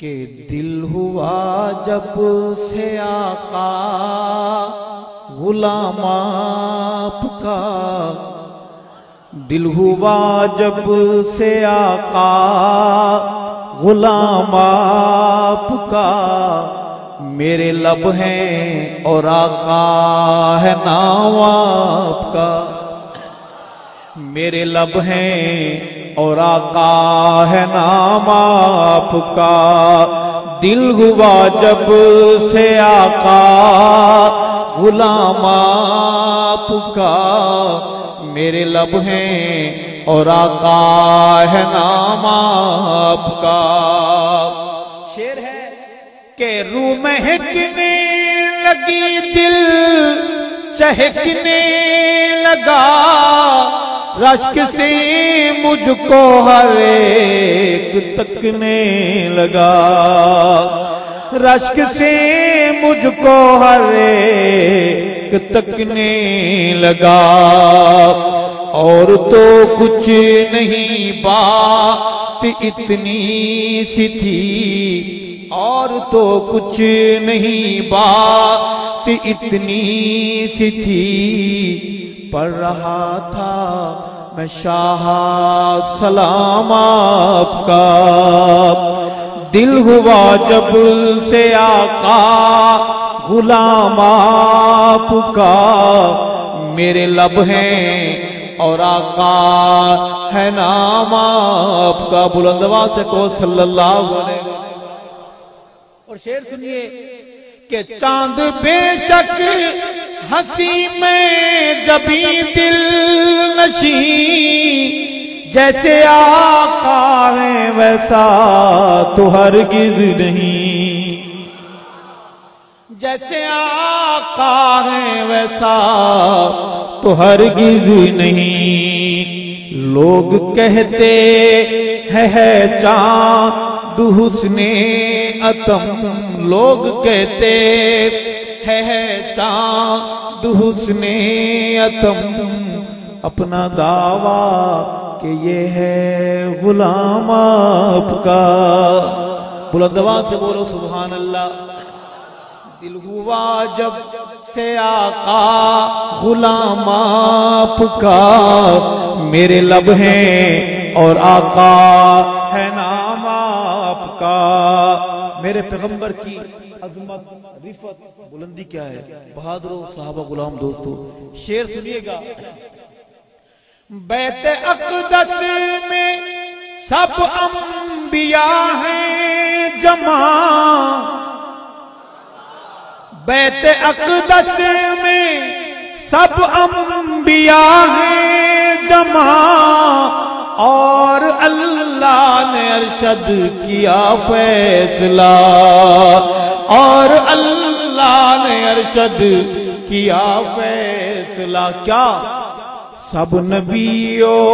کہ دل ہوا جب سے آقا غلام آپ کا، دل ہوا جب سے آقا غلام آپ کا، میرے لب ہیں اور آقا ہے نام آپ کا، میرے لب ہیں اور آقا ہے نام آپ کا، دل ہوا جب سے آقا غلام آپ کا، میرے لب ہیں اور آقا ہے نام آپ کا۔ شعر ہے کہ روح مہکنے لگی دل چہکنے لگا، رشک سے مجھ کو ہر ایک تکنے لگا، رشک سے مجھ کو ہر ایک تکنے لگا، اور تو کچھ نہیں بات اتنی سی تھی، اور تو کچھ نہیں بات اتنی سی تھی، پڑھ رہا تھا میں شاہ سلام آپ کا، دل ہوا جب سے آقا غلام آپ کا، میرے لب ہیں اور آقا ہے نام آپ کا۔ بلند آواز سے کہو صلی اللہ علیہ وسلم۔ اور شعر سنیے کہ چاند بے شک ہنسی میں جبھی دل نشیں، جیسے آقا ہے ویسا تو ہرگز نہیں، جیسے آقا ہے ویسا تو ہرگز نہیں، لوگ کہتے ہے چاند حسن اتم، لوگ کہتے ہے چاند حسن اتم، اپنا دعویٰ کہ یہ ہے غلام آپ کا۔ بلند آواز سے بولو سبحان اللہ۔ دل ہوا جب سے آقا غلام آپ کا، میرے لب ہیں اور آقا ہے نام آپ کا۔ میرے پیغمبر کی عظمت، رفعت، بلندی کیا ہے؟ بہادروں، صحابہ، غلام دوستو، شعر سنیے گا۔ بیت اقدس میں سب انبیاء ہیں جمع، بیت اقدس میں سب انبیاء ہیں جمع، اور اللہ نے ارشد کیا فیصلہ، اور اللہ نے ارشد کیا فیصلہ، کیا؟ سب نبیوں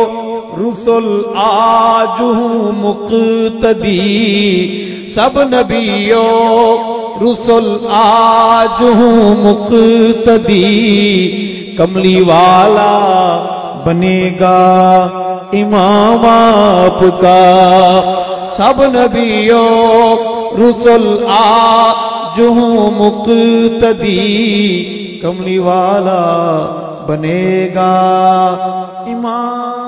رسول آج ہوں مقتدی، سب نبیوں رسول آج ہوں مقتدی، کملی والا بنے گا امام آپ کا، سب نبیوں رسول آج ہوں مقتدی، کملی والا بنے گا امام